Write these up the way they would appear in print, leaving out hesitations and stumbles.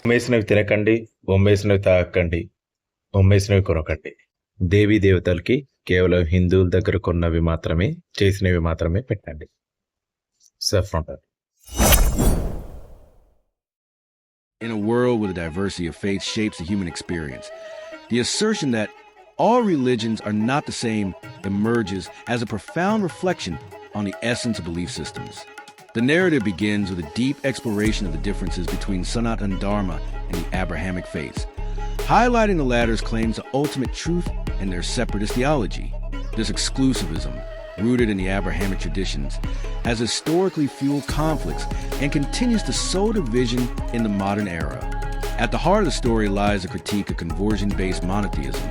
ఉమ్మేసినవి తినకండి, ఉమ్మేసినవి తాగకండి, ఉమ్మేసినవి కొనకండి. దేవీ దేవతలకి కేవలం హిందువుల దగ్గర కొన్నవి మాత్రమే, చేసినవి మాత్రమే పెట్టండి. సఫ్రంటర్. In a world where the diversity of faith shapes the human experience, the assertion that all religions are not the same emerges as a profound reflection on the essence of belief systems. The narrative begins with a deep exploration of the differences between Sanatana Dharma and the Abrahamic faiths, highlighting the latter's claims to ultimate truth and their separatist theology. This exclusivism, rooted in the Abrahamic traditions, has historically fueled conflicts and continues to sow division in the modern era. At the heart of the story lies a critique of conversion-based monotheism,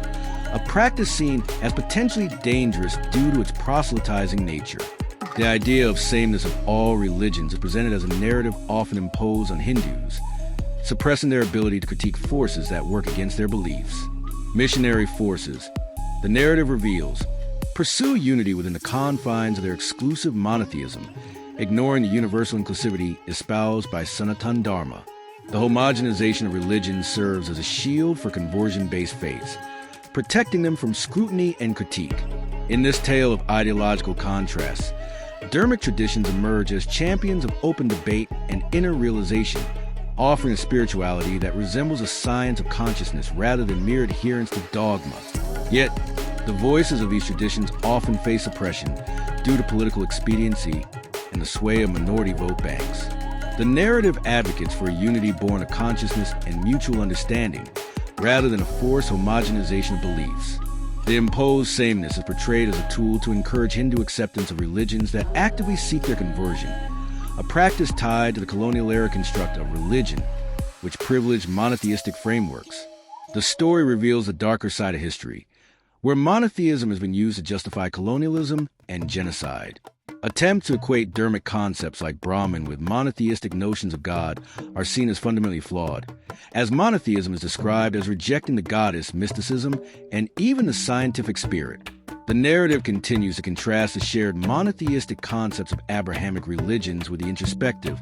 a practice seen as potentially dangerous due to its proselytizing nature. The idea of sameness of all religions is presented as a narrative often imposed on Hindus, suppressing their ability to critique forces that work against their beliefs. Missionary forces, the narrative reveals, pursue unity within the confines of their exclusive monotheism, ignoring the universal inclusivity espoused by Sanatana Dharma. The homogenization of religions serves as a shield for conversion-based faiths, protecting them from scrutiny and critique. In this tale of ideological contrasts, Dharmic traditions emerge as champions of open debate and inner realization, offering a spirituality that resembles a science of consciousness rather than mere adherence to dogma. Yet, the voices of these traditions often face suppression due to political expediency and the sway of minority vote banks. The narrative advocates for a unity born of consciousness and mutual understanding, rather than a forced homogenization of beliefs. The imposed sameness is portrayed as a tool to encourage Hindu acceptance of religions that actively seek their conversion, a practice tied to the colonial era construct of religion, which privileged monotheistic frameworks. The story reveals the darker side of history, where monotheism has been used to justify colonialism and genocide. Attempts to equate Dharmic concepts like Brahman with monotheistic notions of God are seen as fundamentally flawed, as monotheism is described as rejecting the goddess, mysticism, and even the scientific spirit. The narrative continues to contrast the shared monotheistic concepts of Abrahamic religions with the introspective,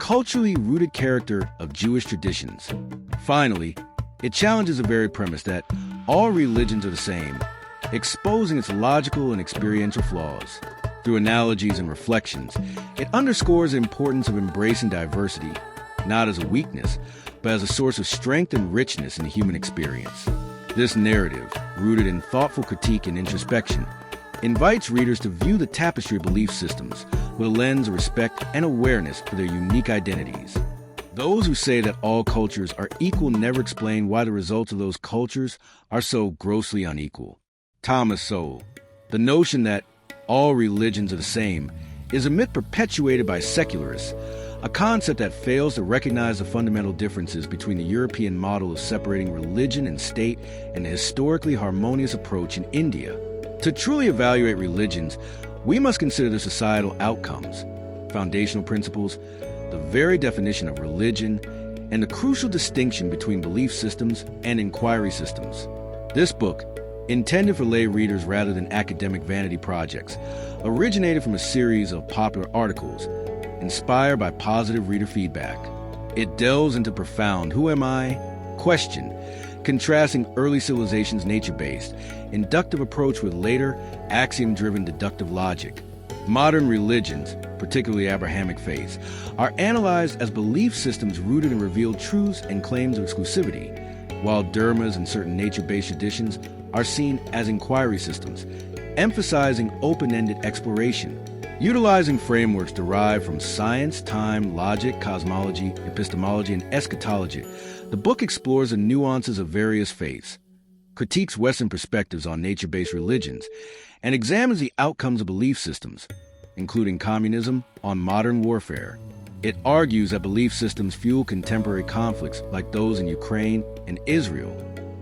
culturally rooted character of Jewish traditions. Finally, it challenges the very premise that all religions are the same, exposing its logical and experiential flaws. Through analogies and reflections, it underscores the importance of embracing diversity, not as a weakness, but as a source of strength and richness in the human experience. This narrative, rooted in thoughtful critique and introspection, invites readers to view the tapestry of belief systems with a lens of respect and awareness for their unique identities. Those who say that all cultures are equal never explain why the results of those cultures are so grossly unequal. Thomas Sowell, the notion that all religions are the same is a myth perpetuated by secularists, a concept that fails to recognize the fundamental differences between the European model of separating religion and state and the historically harmonious approach in India. To truly evaluate religions, we must consider the societal outcomes, foundational principles, the very definition of religion, and the crucial distinction between belief systems and inquiry systems. This book, intended for lay readers rather than academic vanity projects, originated from a series of popular articles inspired by positive reader feedback. It delves into profound "who am I?" question, contrasting early civilizations' nature-based, inductive approach with later, axiom-driven deductive logic. Modern religions, particularly Abrahamic faiths, are analyzed as belief systems rooted in revealed truths and claims of exclusivity, while dharmas and certain nature-based traditions are seen as inquiry systems, emphasizing open-ended exploration. Utilizing frameworks derived from science, time, logic, cosmology, epistemology, and eschatology, the book explores the nuances of various faiths, critiques Western perspectives on nature-based religions, and examines the outcomes of belief systems, including communism, on modern warfare. It argues that belief systems fuel contemporary conflicts like those in Ukraine and Israel.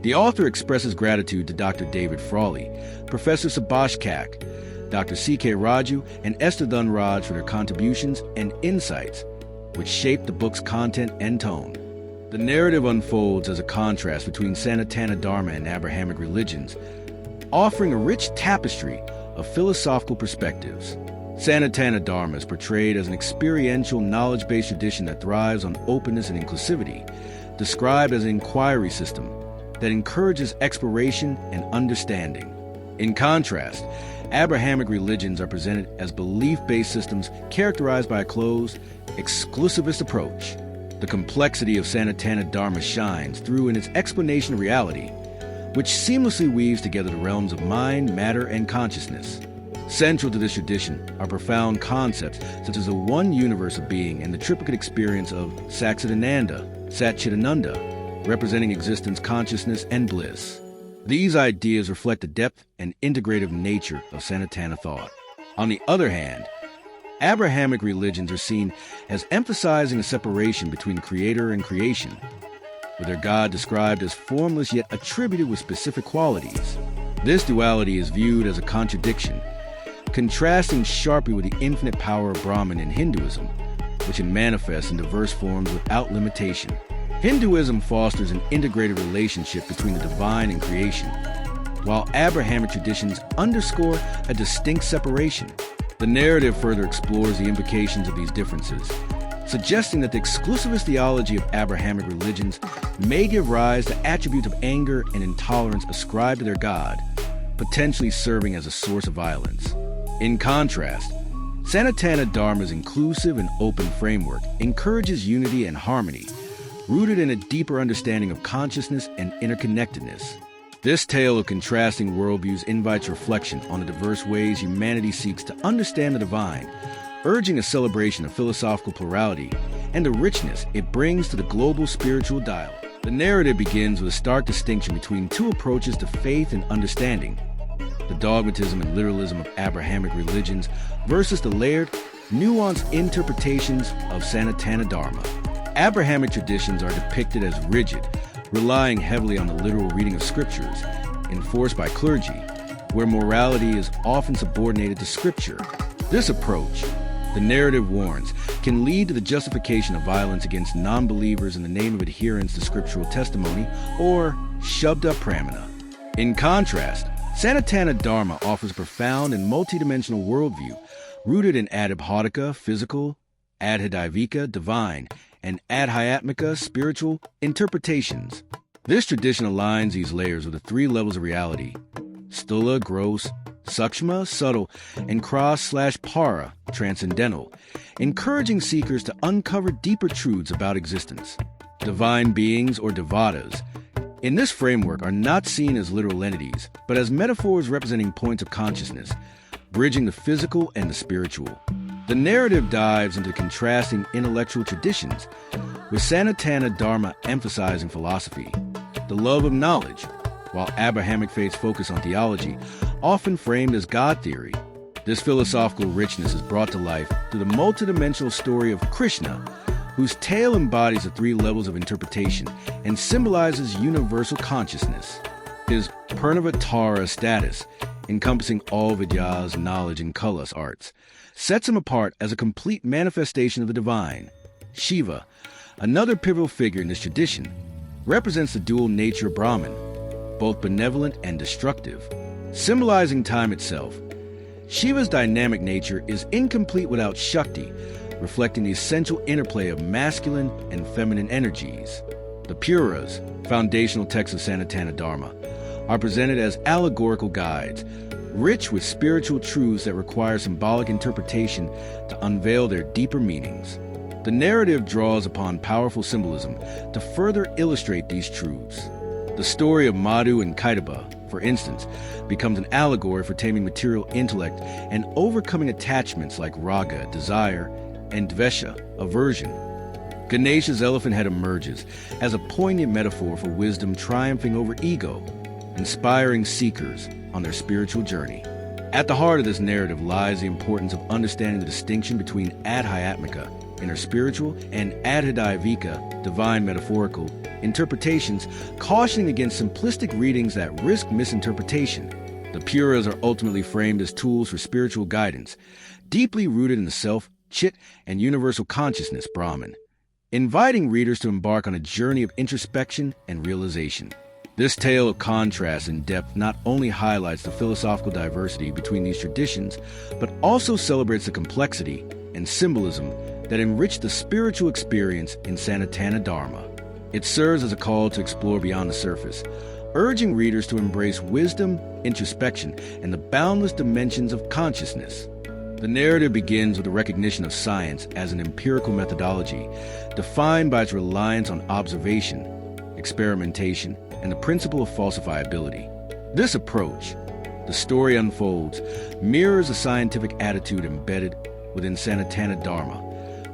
The author expresses gratitude to Dr. David Frawley, Professor Subhash Kak, Dr. C.K. Raju, and Esther Dhunraj for their contributions and insights, which shaped the book's content and tone. The narrative unfolds as a contrast between Sanatana Dharma and Abrahamic religions, offering a rich tapestry of philosophical perspectives. Sanatana Dharma is portrayed as an experiential, knowledge-based tradition that thrives on openness and inclusivity, described as an inquiry system that encourages exploration and understanding. In contrast, Abrahamic religions are presented as belief-based systems characterized by a closed, exclusivist approach. The complexity of Sanatana Dharma shines through in its explanation of reality, which seamlessly weaves together the realms of mind, matter, and consciousness. Central to this tradition are profound concepts such as the one universe of being and the triplicate experience of Satchitananda, representing existence, consciousness, and bliss. These ideas reflect the depth and integrative nature of Sanatana thought. On the other hand, Abrahamic religions are seen as emphasizing a separation between creator and creation, with their God described as formless yet attributed with specific qualities. This duality is viewed as a contradiction, contrasting sharply with the infinite power of Brahman in Hinduism, which can manifest in diverse forms without limitation. Hinduism fosters an integrated relationship between the divine and creation, while Abrahamic traditions underscore a distinct separation. The narrative further explores the implications of these differences, suggesting that the exclusivist theology of Abrahamic religions may give rise to attributes of anger and intolerance ascribed to their God, potentially serving as a source of violence. In contrast, Sanatana Dharma's inclusive and open framework encourages unity and harmony, rooted in a deeper understanding of consciousness and interconnectedness. This tale of contrasting worldviews invites reflection on the diverse ways humanity seeks to understand the divine, urging a celebration of philosophical plurality and the richness it brings to the global spiritual dialogue. The narrative begins with a stark distinction between two approaches to faith and understanding: the dogmatism and literalism of Abrahamic religions versus the layered, nuanced interpretations of Sanatana Dharma. Abrahamic traditions are depicted as rigid, relying heavily on the literal reading of scriptures, enforced by clergy, where morality is often subordinated to scripture. This approach, the narrative warns, can lead to the justification of violence against non-believers in the name of adherence to scriptural testimony, or Shabda Pramana. In contrast, Sanatana Dharma offers a profound and multidimensional worldview rooted in Adibhautika, physical, Adhidayvika, divine, and Adhyatmika, spiritual, interpretations. This tradition aligns these layers with the three levels of reality: Stula, gross; Sukshma, subtle; and Kras/Para, transcendental, encouraging seekers to uncover deeper truths about existence. Divine beings, or devatas, in this framework are not seen as literal entities, but as metaphors representing points of consciousness, bridging the physical and the spiritual. The narrative dives into contrasting intellectual traditions, with Sanatana Dharma emphasizing philosophy, the love of knowledge, while Abrahamic faiths focus on theology, often framed as God theory. This philosophical richness is brought to life through the multidimensional story of Krishna, whose tale embodies the three levels of interpretation and symbolizes universal consciousness. His Purnavatara status, encompassing all Vidyas, knowledge, and Kalas arts, sets him apart as a complete manifestation of the divine. Shiva, another pivotal figure in this tradition, represents the dual nature of Brahman, both benevolent and destructive, symbolizing time itself. Shiva's dynamic nature is incomplete without Shakti, reflecting the essential interplay of masculine and feminine energies. The Puras, foundational texts of Sanatana Dharma, are presented as allegorical guides, rich with spiritual truths that require symbolic interpretation to unveil their deeper meanings. The narrative draws upon powerful symbolism to further illustrate these truths. The story of Madhu and Kaitaba, for instance, becomes an allegory for taming material intellect and overcoming attachments like raga, desire, and dvesha, aversion. Ganesha's elephant head emerges as a poignant metaphor for wisdom triumphing over ego, inspiring seekers on their spiritual journey. At the heart of this narrative lies the importance of understanding the distinction between Adhyatmika, inner spiritual, and Adhidayvika, divine metaphorical, interpretations, cautioning against simplistic readings that risk misinterpretation. The Puras are ultimately framed as tools for spiritual guidance, deeply rooted in the self, Chit, and universal consciousness, Brahman, inviting readers to embark on a journey of introspection and realization. This tale of contrast and depth not only highlights the philosophical diversity between these traditions, but also celebrates the complexity and symbolism that enrich the spiritual experience in Sanatana Dharma. It serves as a call to explore beyond the surface, urging readers to embrace wisdom, introspection, and the boundless dimensions of consciousness. The narrative begins with the recognition of science as an empirical methodology, defined by its reliance on observation, experimentation, and the principle of falsifiability. This approach, the story unfolds, mirrors a scientific attitude embedded within Sanatana Dharma,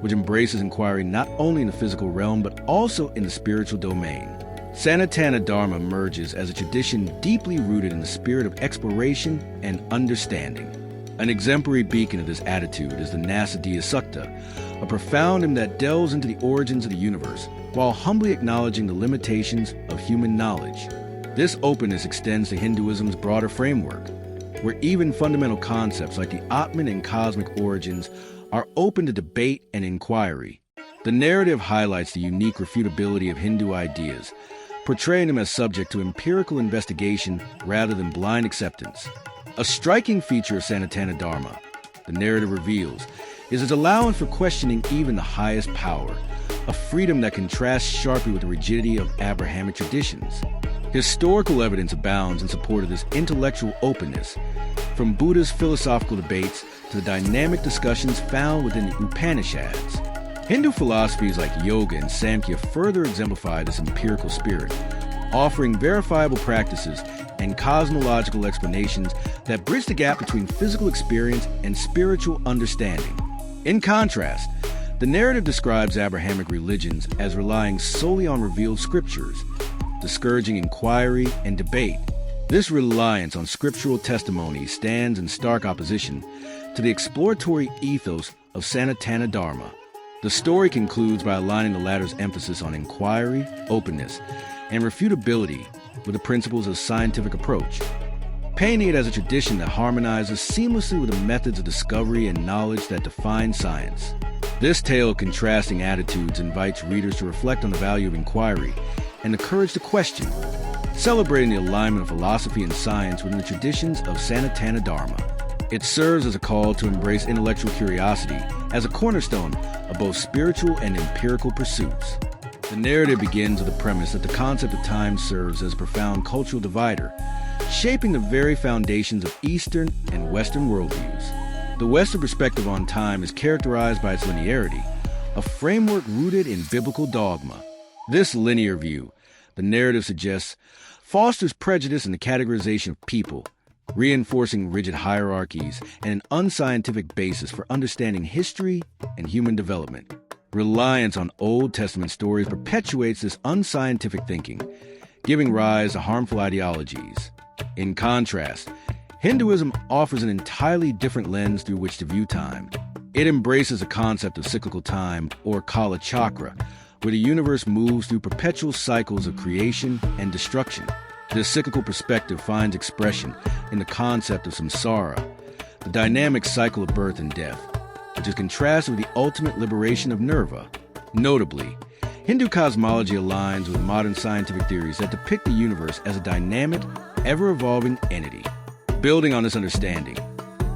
which embraces inquiry not only in the physical realm but also in the spiritual domain. Sanatana Dharma emerges as a tradition deeply rooted in the spirit of exploration and understanding. An exemplary beacon of this attitude is the Nasadiya Sukta, a profound hymn that delves into the origins of the universe while humbly acknowledging the limitations of human knowledge. This openness extends to Hinduism's broader framework, where even fundamental concepts like the Atman and cosmic origins are open to debate and inquiry. The narrative highlights the unique refutability of Hindu ideas, portraying them as subject to empirical investigation rather than blind acceptance. A striking feature of Sanatana Dharma, the narrative reveals, is its allowance for questioning even the highest power, a freedom that contrasts sharply with the rigidity of Abrahamic traditions. Historical evidence abounds in support of this intellectual openness, from Buddha's philosophical debates to the dynamic discussions found within the Upanishads. Hindu philosophies like yoga and Samkhya further exemplify this empirical spirit, offering verifiable practices and cosmological explanations that bridge the gap between physical experience and spiritual understanding. In contrast, the narrative describes Abrahamic religions as relying solely on revealed scriptures, discouraging inquiry and debate. This reliance on scriptural testimony stands in stark opposition to the exploratory ethos of Sanatana Dharma. The story concludes by aligning the latter's emphasis on inquiry, openness, and refutability with the principles of scientific approach, painting it as a tradition that harmonizes seamlessly with the methods of discovery and knowledge that define science. This tale of contrasting attitudes invites readers to reflect on the value of inquiry and the courage to question, celebrating the alignment of philosophy and science within the traditions of Sanatana Dharma. It serves as a call to embrace intellectual curiosity as a cornerstone of both spiritual and empirical pursuits. The narrative begins with the premise that the concept of time serves as a profound cultural divider, shaping the very foundations of Eastern and Western worldviews. The Western perspective on time is characterized by its linearity, a framework rooted in biblical dogma. This linear view, the narrative suggests, fosters prejudice in the categorization of people, reinforcing rigid hierarchies and an unscientific basis for understanding history and human development. Reliance on Old Testament stories perpetuates this unscientific thinking, giving rise to harmful ideologies. In contrast, Hinduism offers an entirely different lens through which to view time. It embraces the concept of cyclical time, or Kala Chakra, where the universe moves through perpetual cycles of creation and destruction. This cyclical perspective finds expression in the concept of samsara, the dynamic cycle of birth and death, which is contrasted with the ultimate liberation of nirvana. Notably, Hindu cosmology aligns with modern scientific theories that depict the universe as a dynamic, ever-evolving entity. Building on this understanding,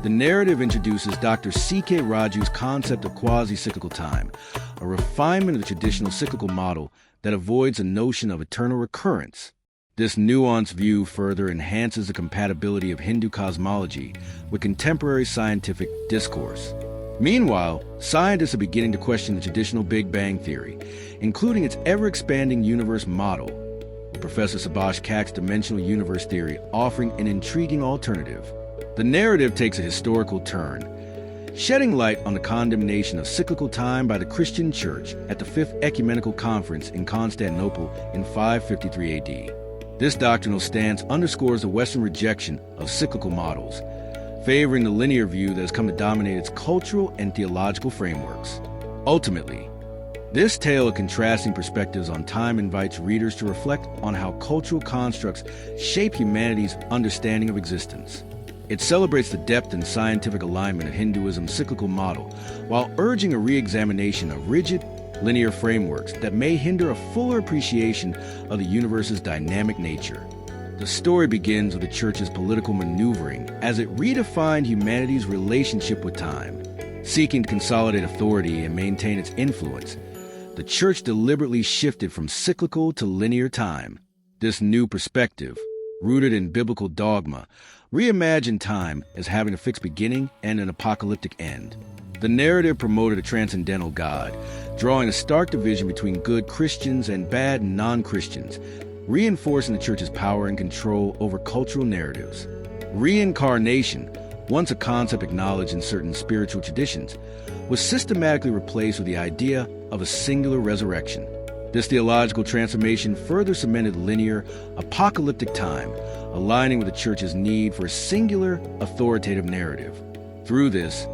the narrative introduces Dr. C.K. Raju's concept of quasi-cyclical time, a refinement of the traditional cyclical model that avoids the notion of eternal recurrence. This nuanced view further enhances the compatibility of Hindu cosmology with contemporary scientific discourse. Meanwhile, scientists are beginning to question the traditional Big Bang theory, including its ever-expanding universe model, with Professor Subhash Kak's dimensional universe theory offering an intriguing alternative. The narrative takes a historical turn, shedding light on the condemnation of cyclical time by the Christian Church at the Fifth Ecumenical Conference in Constantinople in 553 AD. This doctrinal stance underscores the Western rejection of cyclical models, favoring the linear view that has come to dominate its cultural and theological frameworks. Ultimately, this tale of contrasting perspectives on time invites readers to reflect on how cultural constructs shape humanity's understanding of existence. It celebrates the depth and scientific alignment of Hinduism's cyclical model, while urging a re-examination of rigid, linear frameworks that may hinder a fuller appreciation of the universe's dynamic nature. The story begins with the Church's political maneuvering as it redefined humanity's relationship with time. Seeking to consolidate authority and maintain its influence, the Church deliberately shifted from cyclical to linear time. This new perspective, rooted in biblical dogma, reimagined time as having a fixed beginning and an apocalyptic end. The narrative promoted a transcendental God, drawing a stark division between good Christians and bad non-Christians, reinforcing the Church's power and control over cultural narratives. Reincarnation, once a concept acknowledged in certain spiritual traditions, was systematically replaced with the idea of a singular resurrection. This theological transformation further cemented linear, apocalyptic time, aligning with the Church's need for a singular, authoritative narrative. Through this,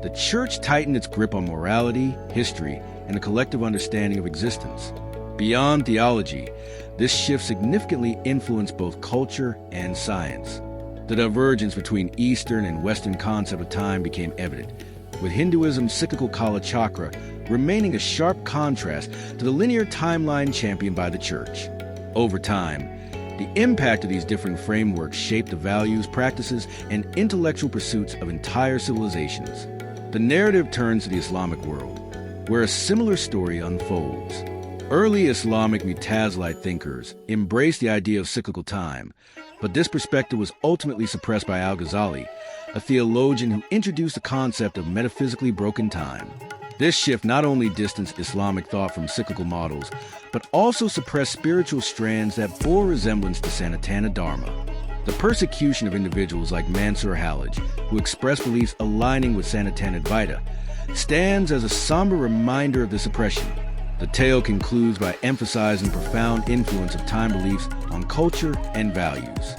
the Church tightened its grip on morality, history, and the collective understanding of existence. Beyond theology, this shift significantly influenced both culture and science. The divergence between Eastern and Western concept of time became evident, with Hinduism's cyclical Kala Chakra remaining a sharp contrast to the linear timeline championed by the Church. Over time, the impact of these differing frameworks shaped the values, practices, and intellectual pursuits of entire civilizations. The narrative turns to the Islamic world, where a similar story unfolds. Early Islamic Mutazilite thinkers embraced the idea of cyclical time, but this perspective was ultimately suppressed by Al-Ghazali, a theologian who introduced the concept of metaphysically broken time. This shift not only distanced Islamic thought from cyclical models, but also suppressed spiritual strands that bore resemblance to Sanatana Dharma. The persecution of individuals like Mansur Halaj, who expressed beliefs aligning with Sanatana Advaita, stands as a somber reminder of this oppression. The tale concludes by emphasizing the profound influence of time beliefs on culture and values.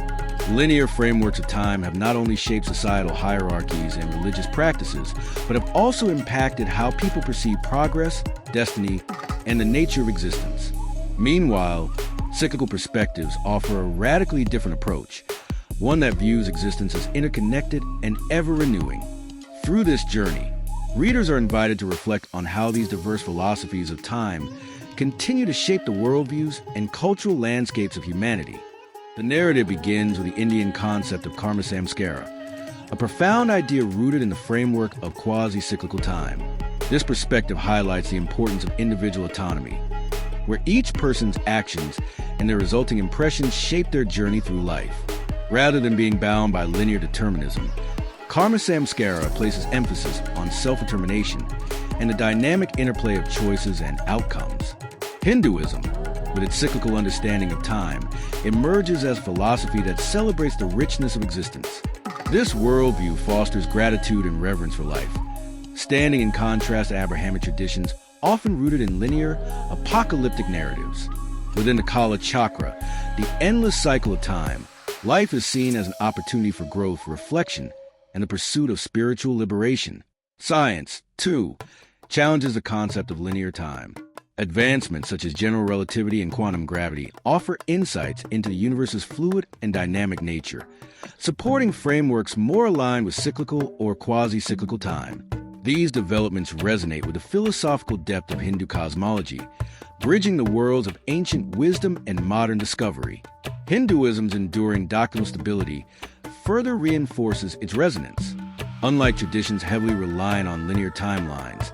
Linear frameworks of time have not only shaped societal hierarchies and religious practices, but have also impacted how people perceive progress, destiny, and the nature of existence. Meanwhile, cyclical perspectives offer a radically different approach, one that views existence as interconnected and ever-renewing. Through this journey, readers are invited to reflect on how these diverse philosophies of time continue to shape the worldviews and cultural landscapes of humanity. The narrative begins with the Indian concept of karma samskara, a profound idea rooted in the framework of quasi-cyclical time. This perspective highlights the importance of individual autonomy, where each person's actions and their resulting impressions shape their journey through life. Rather than being bound by linear determinism, karma samskara places emphasis on self-determination and the dynamic interplay of choices and outcomes. Hinduism, with its cyclical understanding of time, emerges as a philosophy that celebrates the richness of existence. This worldview fosters gratitude and reverence for life, standing in contrast to Abrahamic traditions often rooted in linear, apocalyptic narratives. Within the Kala Chakra, the endless cycle of time, life is seen as an opportunity for growth, reflection, and the pursuit of spiritual liberation. Science, too, challenges the concept of linear time. Advancements such as general relativity and quantum gravity offer insights into the universe's fluid and dynamic nature, supporting frameworks more aligned with cyclical or quasi-cyclical time. These developments resonate with the philosophical depth of Hindu cosmology, bridging the worlds of ancient wisdom and modern discovery. Hinduism's enduring doctrinal stability further reinforces its resonance. Unlike traditions heavily relying on linear timelines,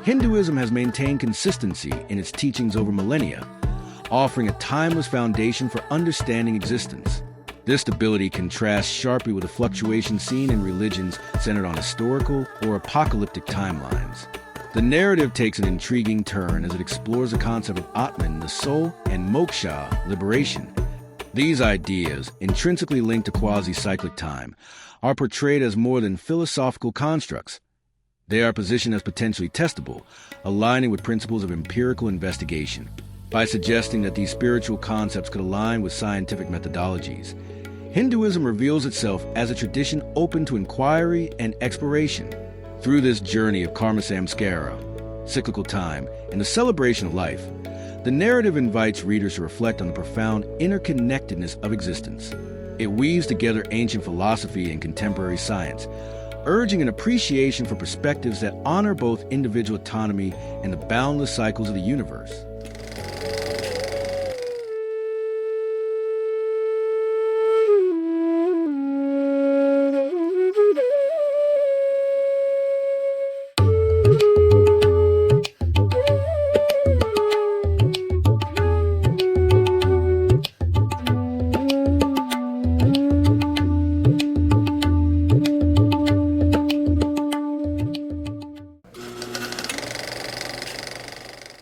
Hinduism has maintained consistency in its teachings over millennia, offering a timeless foundation for understanding existence. This stability contrasts sharply with the fluctuations seen in religions centered on historical or apocalyptic timelines. The narrative takes an intriguing turn as it explores the concept of Atman, the soul, and moksha, liberation. These ideas, intrinsically linked to quasi-cyclic time, are portrayed as more than philosophical constructs. They are positioned as potentially testable, aligning with principles of empirical investigation. By suggesting that these spiritual concepts could align with scientific methodologies, Hinduism reveals itself as a tradition open to inquiry and exploration. Through this journey of karma samskara, cyclical time, and the celebration of life, the narrative invites readers to reflect on the profound interconnectedness of existence. It weaves together ancient philosophy and contemporary science, urging an appreciation for perspectives that honor both individual autonomy and the boundless cycles of the universe.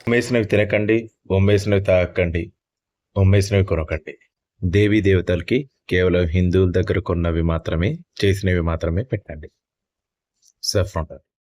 ఉమ్మేసినవి తినకండి, ఉమ్మేసినవి తాగకండి, ఉమ్మేసినవి కొనకండి. దేవీ దేవతలకి కేవలం హిందువుల దగ్గర కొన్నవి మాత్రమే, చేసినవి మాత్రమే పెట్టండి. Saffron